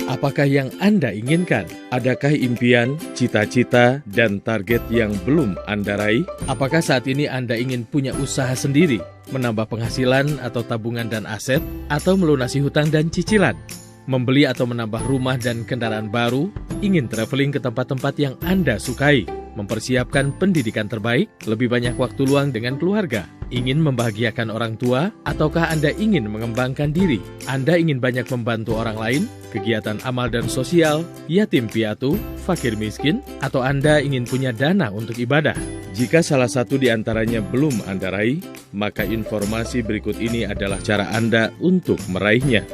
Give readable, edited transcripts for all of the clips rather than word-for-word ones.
Apakah yang Anda inginkan? Adakah impian, cita-cita, dan target yang belum Anda raih? Apakah saat ini Anda ingin punya usaha sendiri, menambah penghasilan atau tabungan dan aset, atau melunasi hutang dan cicilan? Membeli atau menambah rumah dan kendaraan baru? Ingin traveling ke tempat-tempat yang Anda sukai? Mempersiapkan pendidikan terbaik? Lebih banyak waktu luang dengan keluarga? Ingin membahagiakan orang tua? Ataukah Anda ingin mengembangkan diri? Anda ingin banyak membantu orang lain? Kegiatan amal dan sosial? Yatim piatu? Fakir miskin? Atau Anda ingin punya dana untuk ibadah? Jika salah satu di antaranya belum Anda raih, maka informasi berikut ini adalah cara Anda untuk meraihnya.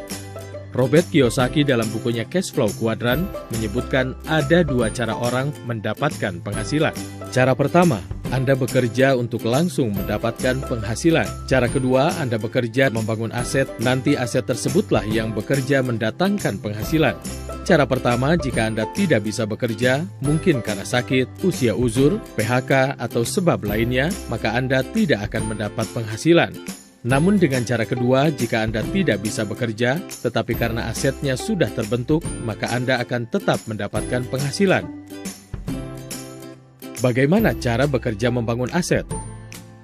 Robert Kiyosaki dalam bukunya Cash Flow Quadrant menyebutkan ada dua cara orang mendapatkan penghasilan. Cara pertama, Anda bekerja untuk langsung mendapatkan penghasilan. Cara kedua, Anda bekerja membangun aset, nanti aset tersebutlah yang bekerja mendatangkan penghasilan. Cara pertama, jika Anda tidak bisa bekerja, mungkin karena sakit, usia uzur, PHK, atau sebab lainnya, maka Anda tidak akan mendapat penghasilan. Namun dengan cara kedua, jika Anda tidak bisa bekerja, tetapi karena asetnya sudah terbentuk, maka Anda akan tetap mendapatkan penghasilan. Bagaimana cara bekerja membangun aset?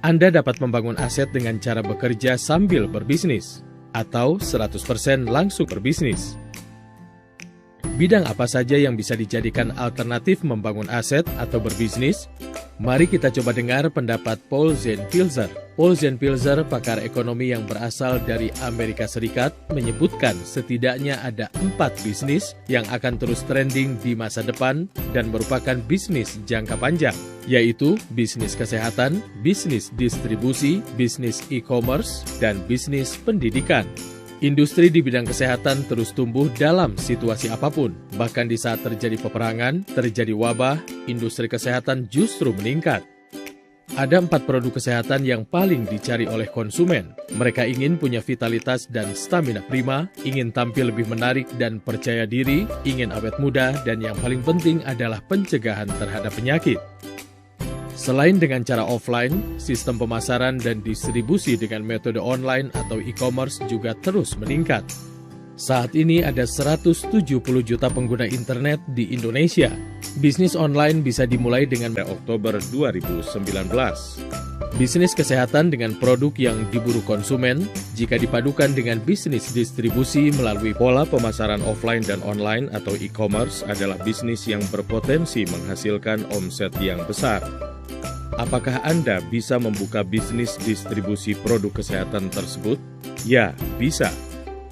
Anda dapat membangun aset dengan cara bekerja sambil berbisnis, atau 100% langsung berbisnis. Bidang apa saja yang bisa dijadikan alternatif membangun aset atau berbisnis? Mari kita coba dengar pendapat Paul Zahn-Pilzer. Paul Zahn-Pilzer, pakar ekonomi yang berasal dari Amerika Serikat, menyebutkan setidaknya ada 4 bisnis yang akan terus trending di masa depan dan merupakan bisnis jangka panjang, yaitu bisnis kesehatan, bisnis distribusi, bisnis e-commerce, dan bisnis pendidikan. Industri di bidang kesehatan terus tumbuh dalam situasi apapun. Bahkan di saat terjadi peperangan, terjadi wabah, industri kesehatan justru meningkat. Ada 4 produk kesehatan yang paling dicari oleh konsumen. Mereka ingin punya vitalitas dan stamina prima, ingin tampil lebih menarik dan percaya diri, ingin awet muda, dan yang paling penting adalah pencegahan terhadap penyakit. Selain dengan cara offline, sistem pemasaran dan distribusi dengan metode online atau e-commerce juga terus meningkat. Saat ini ada 170 juta pengguna internet di Indonesia. Bisnis online bisa dimulai dengan Oktober 2019. Bisnis kesehatan dengan produk yang diburu konsumen, jika dipadukan dengan bisnis distribusi melalui pola pemasaran offline dan online atau e-commerce adalah bisnis yang berpotensi menghasilkan omset yang besar. Apakah Anda bisa membuka bisnis distribusi produk kesehatan tersebut? Ya, bisa.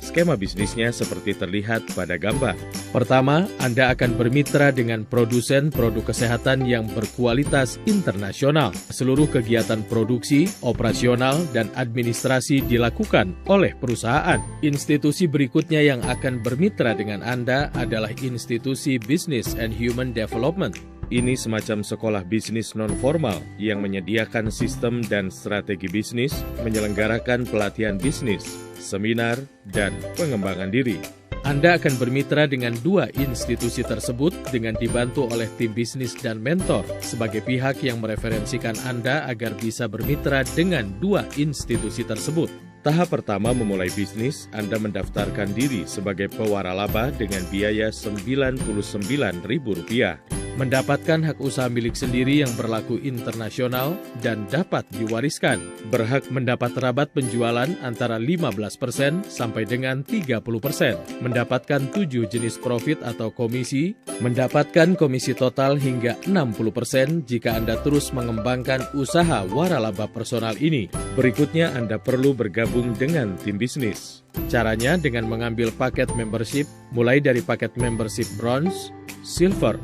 Skema bisnisnya seperti terlihat pada gambar. Pertama, Anda akan bermitra dengan produsen produk kesehatan yang berkualitas internasional. Seluruh kegiatan produksi, operasional, dan administrasi dilakukan oleh perusahaan. Institusi berikutnya yang akan bermitra dengan Anda adalah institusi Business and Human Development. Ini semacam sekolah bisnis non-formal yang menyediakan sistem dan strategi bisnis, menyelenggarakan pelatihan bisnis, seminar, dan pengembangan diri. Anda akan bermitra dengan 2 institusi tersebut dengan dibantu oleh tim bisnis dan mentor sebagai pihak yang mereferensikan Anda agar bisa bermitra dengan 2 institusi tersebut. Tahap pertama memulai bisnis, Anda mendaftarkan diri sebagai pewaralaba dengan biaya Rp99.000. Mendapatkan hak usaha milik sendiri yang berlaku internasional dan dapat diwariskan. Berhak mendapat rabat penjualan antara 15% sampai dengan 30%. Mendapatkan 7 jenis profit atau komisi. Mendapatkan komisi total hingga 60% jika Anda terus mengembangkan usaha waralaba personal ini. Berikutnya Anda perlu bergabung dengan tim bisnis. Caranya dengan mengambil paket membership, mulai dari paket membership bronze, silver,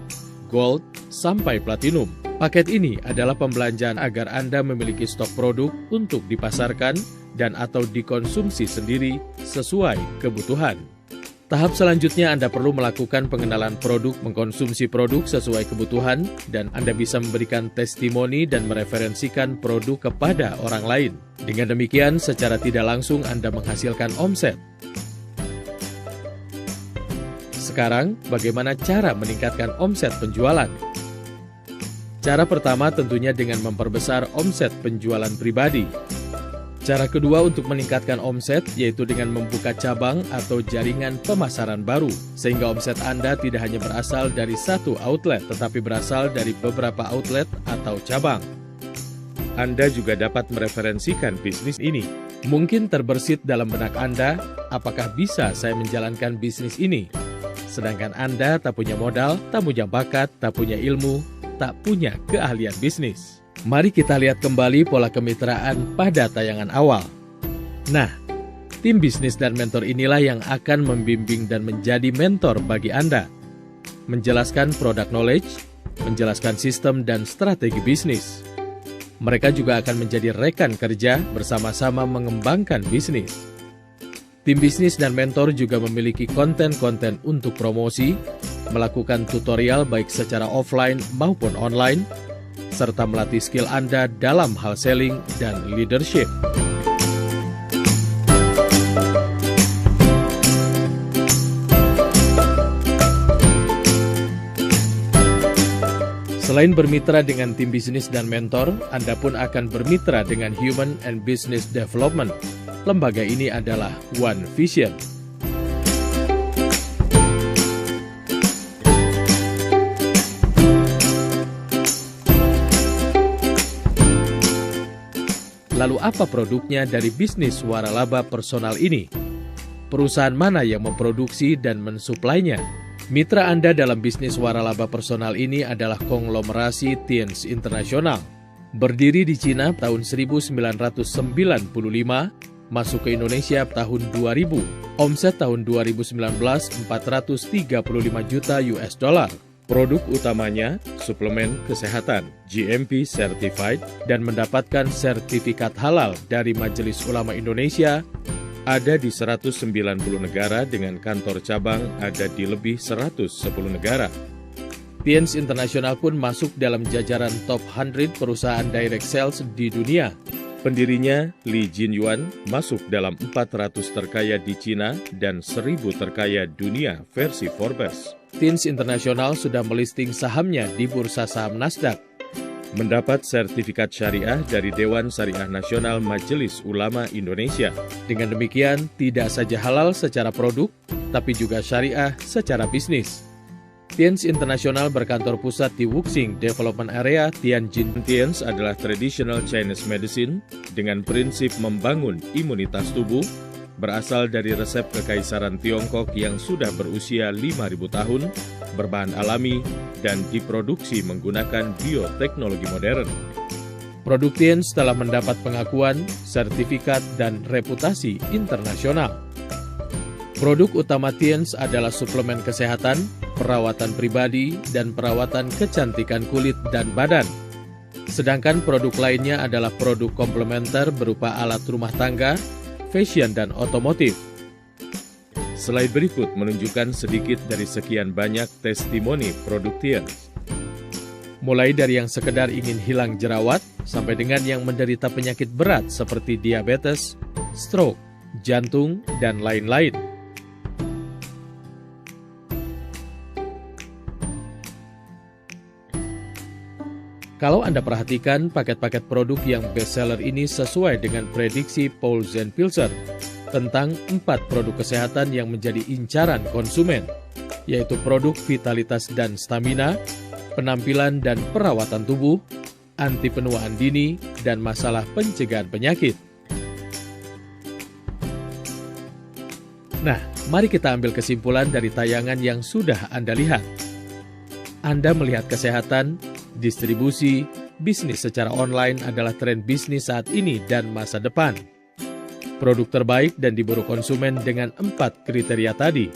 gold, sampai platinum. Paket ini adalah pembelanjaan agar Anda memiliki stok produk untuk dipasarkan dan atau dikonsumsi sendiri sesuai kebutuhan. Tahap selanjutnya Anda perlu melakukan pengenalan produk, mengkonsumsi produk sesuai kebutuhan, dan Anda bisa memberikan testimoni dan mereferensikan produk kepada orang lain. Dengan demikian, secara tidak langsung Anda menghasilkan omset. Sekarang, bagaimana cara meningkatkan omset penjualan? Cara pertama tentunya dengan memperbesar omset penjualan pribadi. Cara kedua untuk meningkatkan omset yaitu dengan membuka cabang atau jaringan pemasaran baru, sehingga omset Anda tidak hanya berasal dari satu outlet, tetapi berasal dari beberapa outlet atau cabang. Anda juga dapat mereferensikan bisnis ini. Mungkin terbersit dalam benak Anda, apakah bisa saya menjalankan bisnis ini? Sedangkan Anda tak punya modal, tak punya bakat, tak punya ilmu, tak punya keahlian bisnis. Mari kita lihat kembali pola kemitraan pada tayangan awal. Nah, tim bisnis dan mentor inilah yang akan membimbing dan menjadi mentor bagi Anda. Menjelaskan product knowledge, menjelaskan sistem dan strategi bisnis. Mereka juga akan menjadi rekan kerja bersama-sama mengembangkan bisnis. Tim bisnis dan mentor juga memiliki konten-konten untuk promosi, melakukan tutorial baik secara offline maupun online, serta melatih skill Anda dalam hal selling dan leadership. Selain bermitra dengan tim bisnis dan mentor, Anda pun akan bermitra dengan Human and Business Development. Lembaga ini adalah One Vision. Lalu apa produknya dari bisnis waralaba personal ini? Perusahaan mana yang memproduksi dan mensuplainya? Mitra Anda dalam bisnis waralaba personal ini adalah konglomerasi Tienz International. Berdiri di Cina tahun 1995, masuk ke Indonesia tahun 2000. Omset tahun 2019 $435 juta. Produk utamanya suplemen kesehatan, GMP Certified, dan mendapatkan sertifikat halal dari Majelis Ulama Indonesia, ada di 190 negara dengan kantor cabang ada di lebih 110 negara. Tienz International pun masuk dalam jajaran top 100 perusahaan direct sales di dunia. Pendirinya, Li Jinyuan, masuk dalam 400 terkaya di Cina dan 1000 terkaya dunia versi Forbes. Tienz International sudah melisting sahamnya di Bursa Saham Nasdaq. Mendapat sertifikat syariah dari Dewan Syariah Nasional Majelis Ulama Indonesia. Dengan demikian, tidak saja halal secara produk, tapi juga syariah secara bisnis. Tienz International berkantor pusat di Wuxing Development Area, Tianjin. Tienz adalah traditional Chinese medicine dengan prinsip membangun imunitas tubuh, berasal dari resep kekaisaran Tiongkok yang sudah berusia 5.000 tahun, berbahan alami, dan diproduksi menggunakan bioteknologi modern. Produk Tienz telah mendapat pengakuan, sertifikat, dan reputasi internasional. Produk utama Tienz adalah suplemen kesehatan, perawatan pribadi, dan perawatan kecantikan kulit dan badan. Sedangkan produk lainnya adalah produk komplementer berupa alat rumah tangga, fashion, dan otomotif. Slide berikut menunjukkan sedikit dari sekian banyak testimoni produk Tienz. Mulai dari yang sekedar ingin hilang jerawat, sampai dengan yang menderita penyakit berat seperti diabetes, stroke, jantung, dan lain-lain. Kalau Anda perhatikan, paket-paket produk yang bestseller ini sesuai dengan prediksi Paul Zahn-Pilzer tentang 4 produk kesehatan yang menjadi incaran konsumen, yaitu produk vitalitas dan stamina, penampilan dan perawatan tubuh, anti penuaan dini, dan masalah pencegahan penyakit. Nah, mari kita ambil kesimpulan dari tayangan yang sudah Anda lihat. Anda melihat kesehatan, distribusi, bisnis secara online adalah tren bisnis saat ini dan masa depan. Produk terbaik dan diburu konsumen dengan 4 kriteria tadi.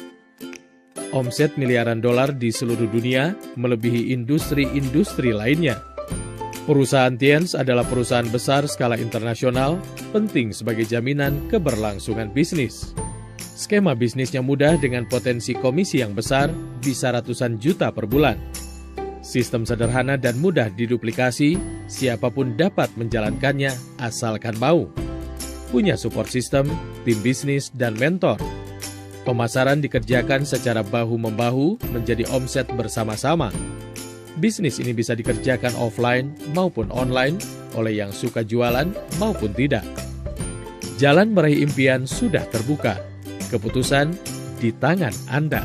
Omset miliaran dolar di seluruh dunia melebihi industri-industri lainnya. Perusahaan Tienz adalah perusahaan besar skala internasional, penting sebagai jaminan keberlangsungan bisnis. Skema bisnisnya mudah dengan potensi komisi yang besar, bisa ratusan juta per bulan. Sistem sederhana dan mudah diduplikasi, siapapun dapat menjalankannya asalkan mau. Punya support system, tim bisnis, dan mentor. Pemasaran dikerjakan secara bahu-membahu menjadi omset bersama-sama. Bisnis ini bisa dikerjakan offline maupun online oleh yang suka jualan maupun tidak. Jalan meraih impian sudah terbuka. Keputusan di tangan Anda.